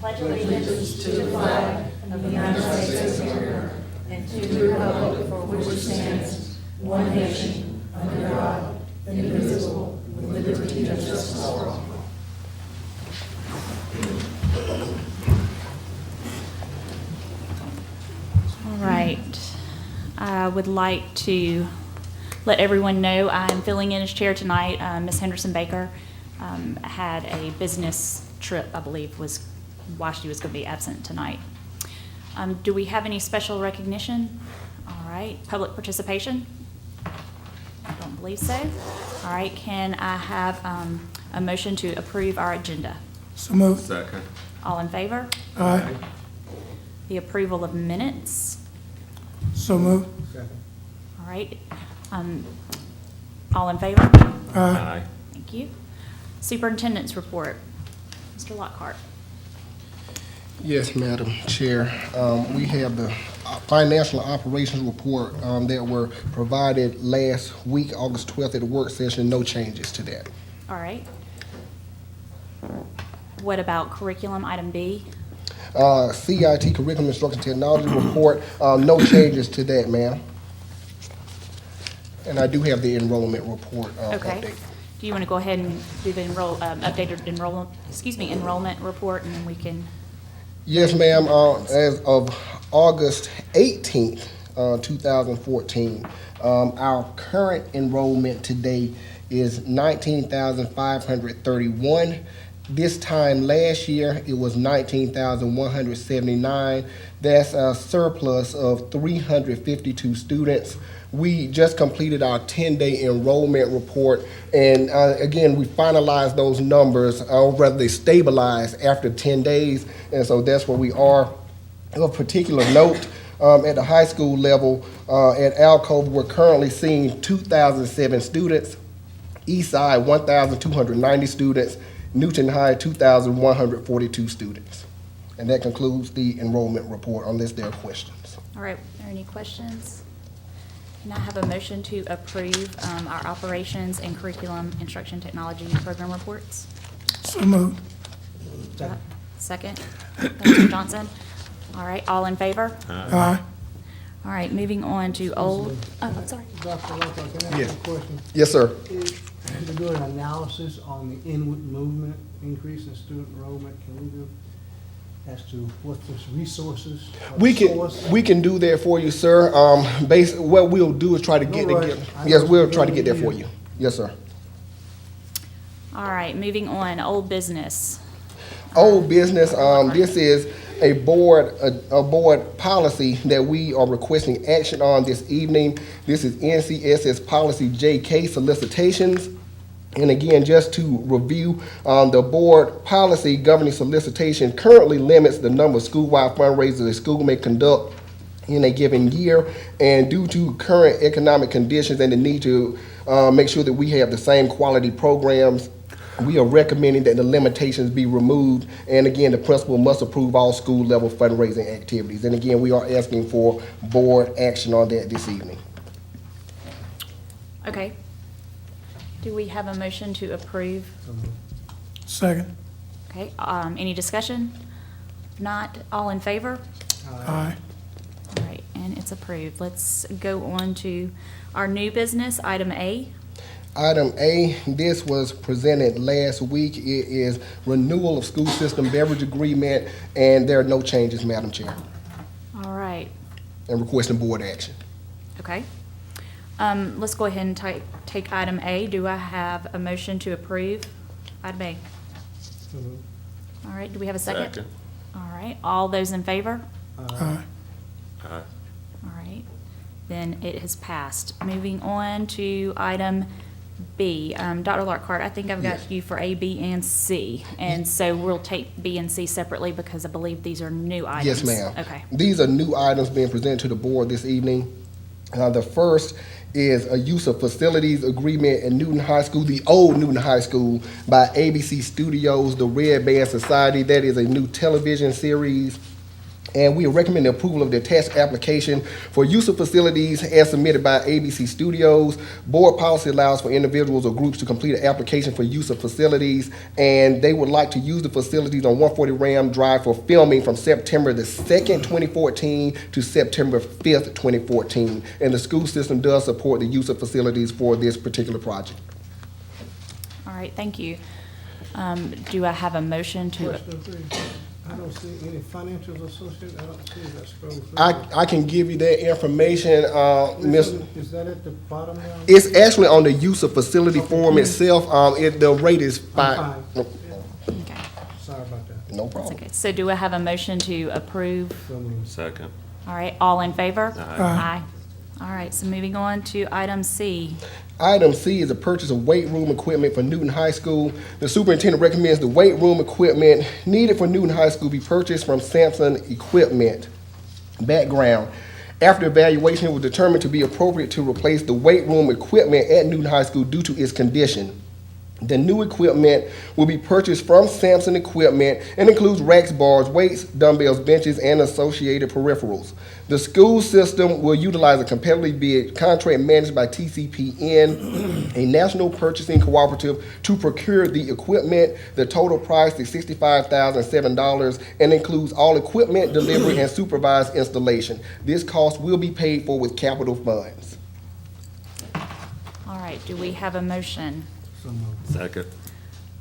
pledge allegiance to the flag of the United States of America and to the republic for which it stands, one nation, under God, indivisible, with liberty and justice for all. All right. I would like to let everyone know I'm filling in as chair tonight. Ms. Henderson Baker had a business trip, I believe, was why she was going to be absent tonight. Do we have any special recognition? All right. Public participation? I don't believe so. All right. Can I have a motion to approve our agenda? So moved. Second. All in favor? Aye. The approval of minutes? So moved. All right. All in favor? Aye. Thank you. Superintendent's report. Mr. Lockhart. Yes, Madam Chair. We have the financial operations report that were provided last week, August 12th at the work session. No changes to that. All right. What about curriculum, item B? CIT, Curriculum Instruction Technology Report, no changes to that, ma'am. And I do have the enrollment report Okay. update. Do you want to go ahead and do the updated enrollment report, and then we can? Yes, ma'am. As of August 18th, 2014, our current enrollment today is 19,531. This time last year, it was 19,179. That's a surplus of 352 students. We just completed our 10-day enrollment report, and again, we finalized those numbers, or rather they stabilized after 10 days, and so that's where we are. Of particular note, at the high school level, at Alcove, we're currently seeing 2,007 students, Eastside 1,290 students, Newton High 2,142 students. And that concludes the enrollment report, unless there are questions. All right. Are there any questions? Can I have a motion to approve our operations and curriculum instruction technology program reports? So moved. Second. Mr. Johnson. All right. All in favor? Aye. All right. Moving on to old. Oh, I'm sorry. Dr. Lockhart, can I Yes. ask a question? Yes, sir. To do an analysis on the inward movement increase in student enrollment, can we do as to what the resources? or We source? can do that for you, sir. What we'll do is try to get No rush. together. I know Yes, it's we'll the try to get beginning that of for the you. Yes, sir. All right. Moving on. Old business. Old business, this is a board policy that we are requesting action on this evening. This is NCSS Policy JK solicitations. And again, just to review, the board policy governing solicitation currently limits the number of school-wide fundraisers a school may conduct in a given year. And due to current economic conditions and the need to make sure that we have the same quality programs, we are recommending that the limitations be removed. And again, the principal must approve all school-level fundraising activities. And again, we are asking for board action on that this evening. Okay. Do we have a motion to approve? Second. Okay. Any discussion? If not, all in favor? Aye. All right, and it's approved. Let's go on to our new business, item A. Item A, this was presented last week. It is renewal of school system beverage agreement, and there are no changes, Madam Chair, All right, and requesting board action. okay. Let's go ahead and take item A. Do I have a motion to approve item A? All right, do we have a second? Second. All right, all those in favor? Aye. Aye. All right, then it has passed. Moving on to item B. Dr. Lockhart, I think I've got Yes. you for A, B, and C. And so we'll take B and C separately because I believe these are new items. Yes, ma'am. Okay. These are new items being presented to the board this evening. The first is a use of facilities agreement in Newton High School, the old Newton High School, by ABC Studios, the Red Band Society. That is a new television series. And we recommend the approval of the attached application for use of facilities as submitted by ABC Studios. Board policy allows for individuals or groups to complete an application for use of facilities, and they would like to use the facilities on 140 Ram Drive for filming from September the 2nd, 2014 to September 5th, 2014. And the school system does support the use of facilities for this particular project. All right, thank you. Do I have a motion to, Question three. I don't see any financials associated. I don't see that scroll through. I can give you that information, Ms. Is that at the bottom now? It's actually on the use of facility form itself. The rate is I'm 5. fine. okay, Sorry about that. No that's problem. okay. So do I have a motion to approve? So moved. Second. All right, all in favor? Aye. All right, so moving on to item C. Item C is a purchase of weight room equipment for Newton High School. The superintendent recommends the weight room equipment needed for Newton High School be purchased from Sampson Equipment. Background: after evaluation, it was determined to be appropriate to replace the weight room equipment at Newton High School due to its condition. The new equipment will be purchased from Sampson Equipment and includes racks, bars, weights, dumbbells, benches, and associated peripherals. The school system will utilize a competitively bid contract managed by TCPN, a national purchasing cooperative, to procure the equipment. The total price is $65,007 and includes all equipment, delivery, and supervised installation. This cost will be paid for with capital funds. All right, do we have a motion? So moved. Second.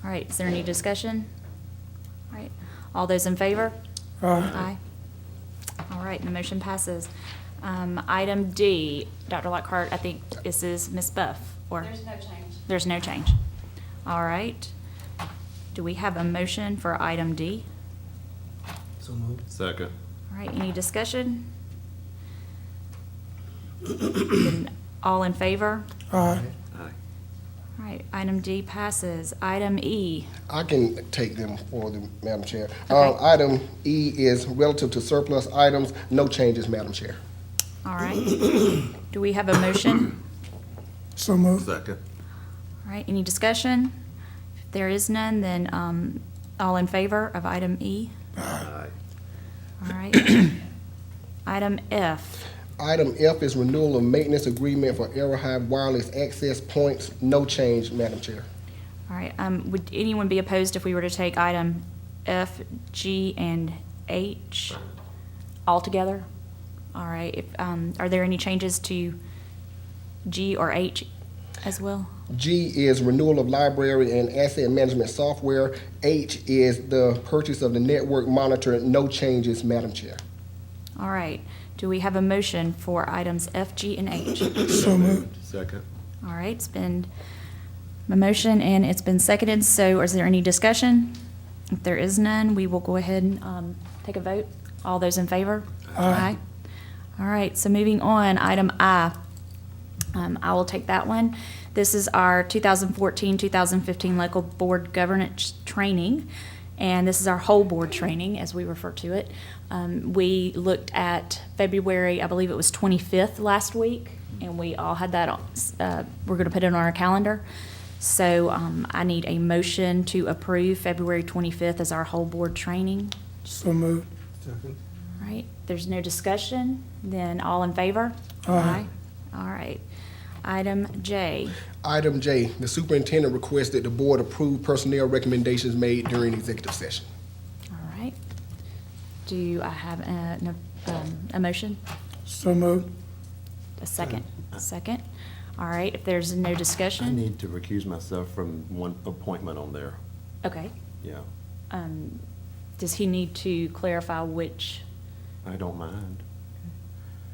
All right, is there any discussion? All right, all those in favor? Aye. All right, the motion passes. Item D, Dr. Lockhart, I think this is Ms. Buff, or? There's no change. There's no change. All right. Do we have a motion for item D? So moved. Second. All right, any discussion? Then all in favor? Aye. All right, item D passes. Item E. I can take them for the Madam Chair. Okay. Item E is relative to surplus items. No changes, Madam Chair. All right. Do we have a motion? So moved. Second. All right, any discussion? If there is none, then all in favor of item E? Aye. All right. Item F. Item F is renewal of maintenance agreement for Arrowhead Wireless Access Points. No change, Madam Chair. All right, would anyone be opposed if we were to take item F, G, and H all together? All right, if, are there any changes to G or H as well? G is renewal of library and asset management software. H is the purchase of the network monitor. No changes, Madam Chair. All right, do we have a motion for items F, G, and H? So moved. Second. All right, it's been a motion and it's been seconded, so is there any discussion? If there is none, we will go ahead and take a vote. All those in favor? Aye. All right, so moving on, item I. I will take that one. This is our 2014-2015 local board governance training, and this is our whole board training, as we refer to it. We looked at February, I believe it was 25th last week, and we all had that, we're going to put it on our calendar. So I need a motion to approve February 25th as our whole board training. So moved. Second. All right, there's no discussion, then all in favor? Aye. All right. Item J. Item J, the superintendent requests that the board approve personnel recommendations made during executive session. All right. Do I have a motion? So moved. A second? Second. All right, if there's no I discussion, need to recuse myself from one appointment on there, okay. yeah. Does he need to clarify which, I don't mind.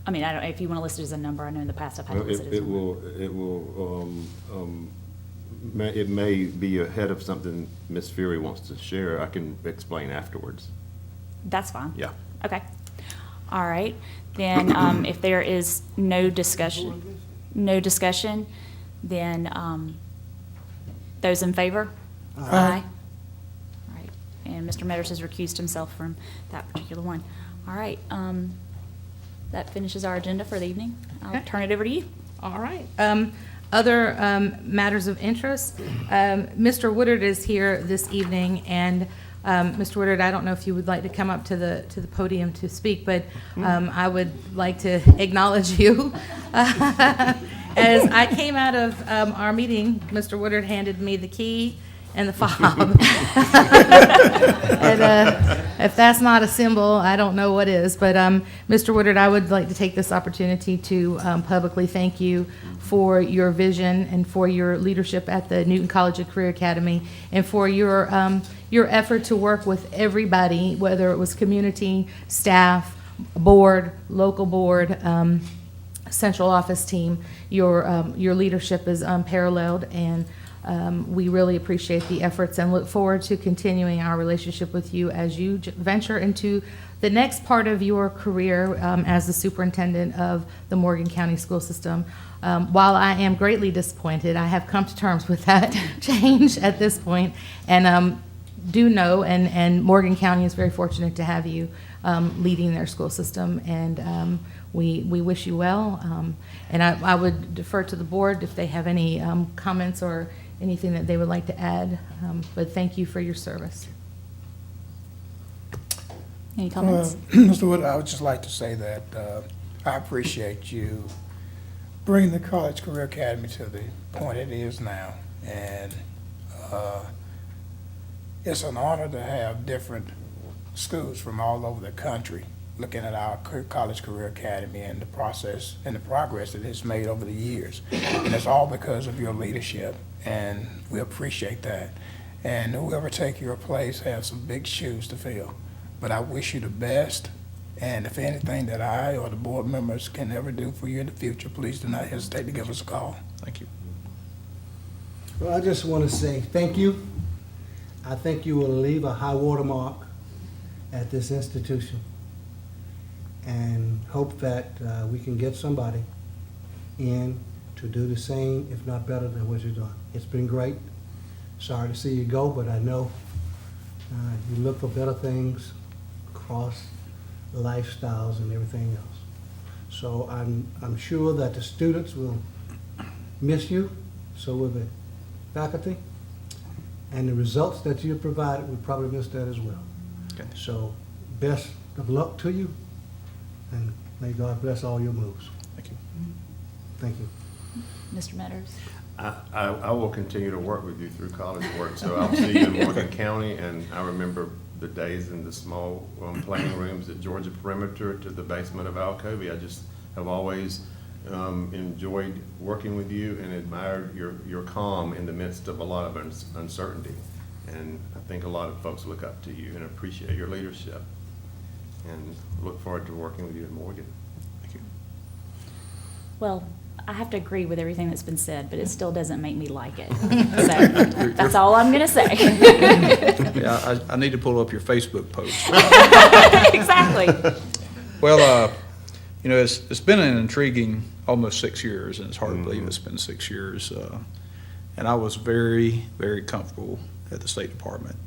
I mean, I don't, if you want to list it as a number, I know in the past I've had to Well, list it as a number. It may be ahead of something Ms. Fury wants to share. I can explain afterwards. That's fine. Yeah. Okay. All right, then, if there is no discussion, then, those in favor? Aye. All right, and Mr. Metters has recused himself from that particular one. All right, that finishes our agenda for the evening. I'll Okay. turn it over to you. All right. Other matters of interest. Mr. Woodard is here this evening, and Mr. Woodard, I don't know if you would like to come up to the podium to speak, but I would like to acknowledge you. As I came out of our meeting, Mr. Woodard handed me the key and the fob. And if that's not a symbol, I don't know what is. But Mr. Woodard, I would like to take this opportunity to publicly thank you for your vision and for your leadership at the Newton College and Career Academy, and for your effort to work with everybody, whether it was community, staff, board, local board, central office team. Your leadership is unparalleled, and we really appreciate the efforts and look forward to continuing our relationship with you as you venture into the next part of your career as the superintendent of the Morgan County School System. While I am greatly disappointed, I have come to terms with that change at this point, and do know, and Morgan County is very fortunate to have you leading their school system, and we wish you well. And I would defer to the board if they have any comments or anything that they would like to add, but thank you for your service. Any comments? Mr. Wood, I would just like to say that I appreciate you bringing the College Career Academy to the point it is now. And it's an honor to have different schools from all over the country looking at our College Career Academy and the process and the progress that it's made over the years. And it's all because of your leadership, and we appreciate that. And whoever take your place has some big shoes to fill. But I wish you the best, and if anything that I or the board members can ever do for you in the future, please do not hesitate to give us a call. Thank you. Well, I just want to say thank you. I think you will leave a high watermark at this institution, and hope that we can get somebody in to do the same, if not better than what you've done. It's been great. Sorry to see you go, but I know you look for better things across lifestyles and everything else. So I'm sure that the students will miss you, so will the faculty, and the results that you provided will probably miss that as well. Okay. So best of luck to you, and may God bless all your moves. Thank you. Thank you. Mr. Metters? I will continue to work with you through college work, so I'll see you in Morgan County, and I remember the days in the small playing rooms at Georgia Perimeter to the basement of Alcovy. I just have always enjoyed working with you and admired your calm in the midst of a lot of uncertainty. And I think a lot of folks look up to you and appreciate your leadership, and look forward to working with you in Morgan. Thank you. Well, I have to agree with everything that's been said, but it still doesn't make me like it. So that's all I'm going to say. Yeah, I need to pull up your Facebook post. Exactly. Well, you know, it's been an intriguing almost 6 years, and it's hard to believe it's been 6 years. And I was very, very comfortable at the State Department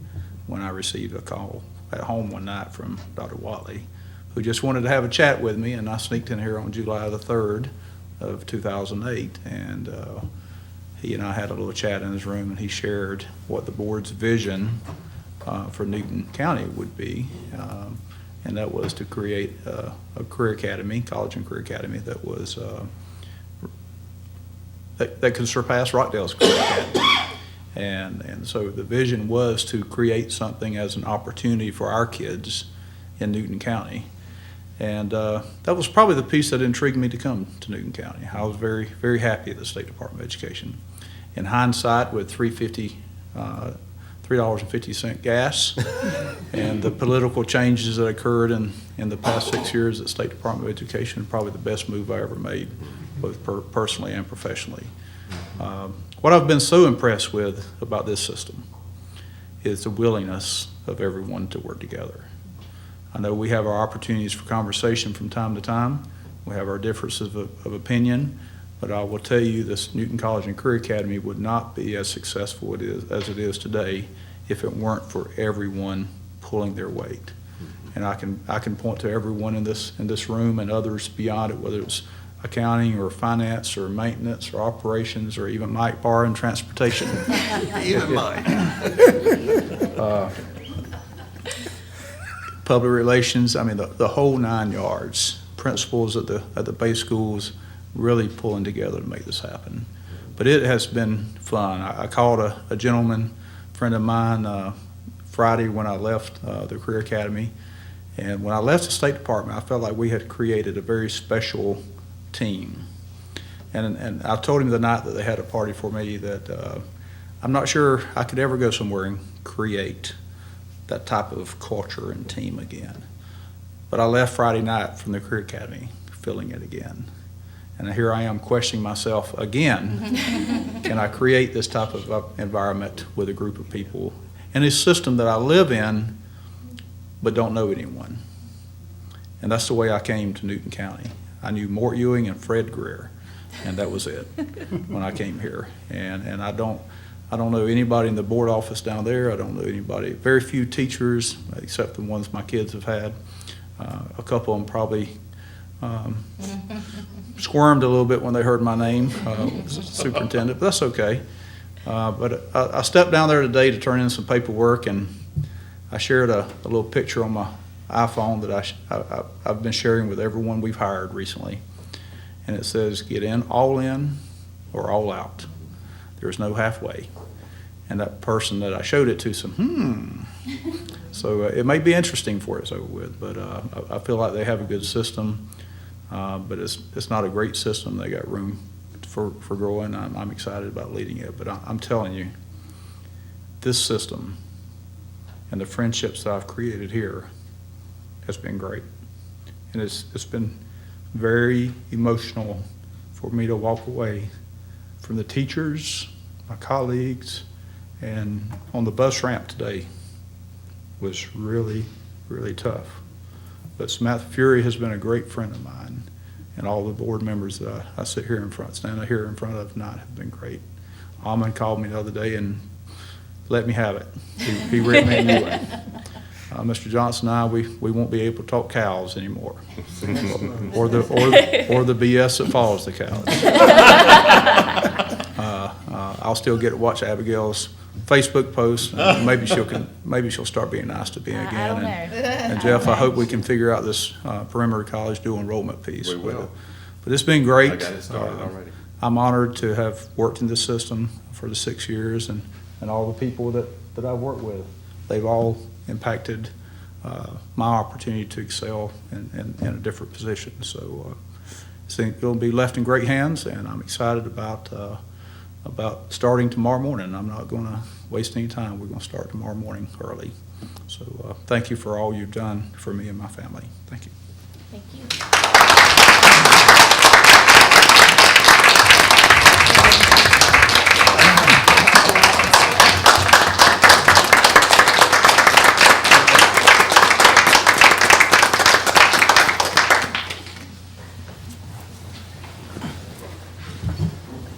when I received a call at home one night from Dr. Watley, who just wanted to have a chat with me, and I sneaked in here on July the 3rd of 2008, and he and I had a little chat in his room, and he shared what the board's vision for Newton County would be, and that was to create a career academy, college and career academy that was that could surpass Rockdale's career academy. And so the vision was to create something as an opportunity for our kids in Newton County. And that was probably the piece that intrigued me to come to Newton County. I was very, very happy at the State Department of Education. In hindsight, with $3.50 gas and the political changes that occurred in the past 6 years at the State Department of Education, probably the best move I ever made, both personally and professionally. What I've been so impressed with about this system is the willingness of everyone to work together. I know we have our opportunities for conversation from time to time. We have our differences of opinion, but I will tell you this Newton College and Career Academy would not be as successful as it is today if it weren't for everyone pulling their weight. And I can point to everyone in this room and others beyond it, whether it's accounting or finance or maintenance or operations or even Mike Barr in transportation. Even Mike. public relations, I mean, the whole 9 yards. Principals at the base schools really pulling together to make this happen. But it has been fun. I called a gentleman, friend of mine, Friday when I left the Career Academy. And when I left the State Department, I felt like we had created a very special team. And I told him the night that they had a party for me that I'm not sure I could ever go somewhere and create that type of culture and team again. But I left Friday night from the Career Academy feeling it again. And here I am questioning myself again. Can I create this type of environment with a group of people in a system that I live in but don't know anyone? And that's the way I came to Newton County. I knew Mort Ewing and Fred Greer, and that was it when I came here. And I don't know anybody in the board office down there. I don't know anybody, very few teachers, except the ones my kids have had. A couple of them probably squirmed a little bit when they heard my name, superintendent, but that's okay. But I stepped down there today to turn in some paperwork, and I shared a little picture on my iPhone that I've been sharing with everyone we've hired recently. And it says, get in or all out. There's no halfway. And that person that I showed it to said, So it may be interesting for us over with, but I feel like they have a good system, but it's not a great system. They got room for growing. I'm excited about leading it, but I'm telling you, this system and the friendships that I've created here has been great. And it's been very emotional for me to walk away from the teachers, my colleagues, and on the bus ramp today was really, really tough. But Samantha Fury has been a great friend of mine, and all the board members that I stand here in front of tonight have been great. Almond called me the other day and let me have it. He ripped me a new one. Mr. Johnson and I, we won't be able to talk cows anymore, or the BS that follows the cows. I'll still get to watch Abigail's Facebook posts. Maybe she'll start being nice to me again. I don't know. And Jeff, I hope we can figure out this perimeter college dual enrollment piece. We will. But it's been great. I got it started already. I'm honored to have worked in this system for the 6 years, and all the people that I've worked with. They've all impacted my opportunity to excel in a different position. So I think it'll be left in great hands, and I'm excited about starting tomorrow morning. I'm not going to waste any time. We're going to start tomorrow morning early. So thank you for all you've done for me and my family. Thank you. Thank you.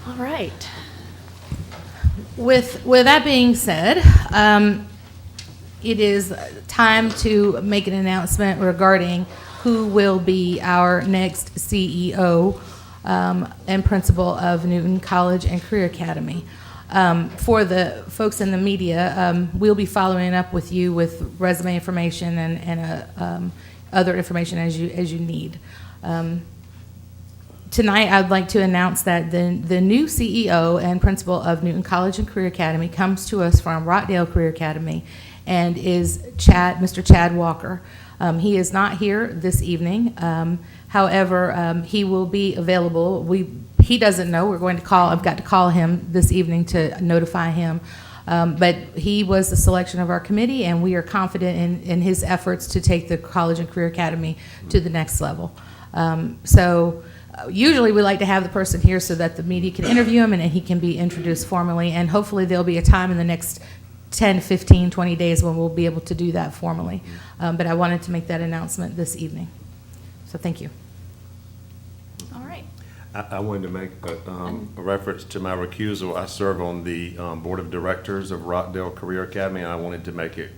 All right. With that being said, it is time to make an announcement regarding who will be our next CEO and principal of Newton College and Career Academy. For the folks in the media, we'll be following up with you with resume information and other information as you need. Tonight, I'd like to announce that the new CEO and principal of Newton College and Career Academy comes to us from Rockdale Career Academy and is Mr. Chad Walker. He is not here this evening. However, he will be available. He doesn't know. We're going to call. I've got to call him this evening to notify him. But he was the selection of our committee, and we are confident in his efforts to take the College and Career Academy to the next level. Usually we like to have the person here so that the media can interview him and he can be introduced formally, and hopefully there'll be a time in the next 10, 15, 20 days when we'll be able to do that formally. But I wanted to make that announcement this evening. So thank you. All right. I wanted to make a reference to my recusal. I serve on the board of directors of Rockdale Career Academy, and I wanted to make it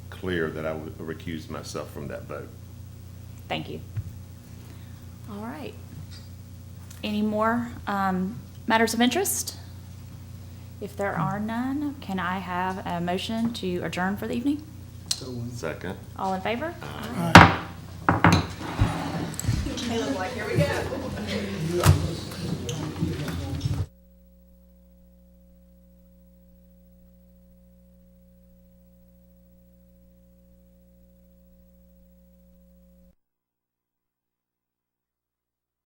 clear that I would recuse myself from that vote. Thank you. All right. Any more matters of interest? If there are none, can I have a motion to adjourn for the evening? Second. All in favor? Caleb, like, here we go.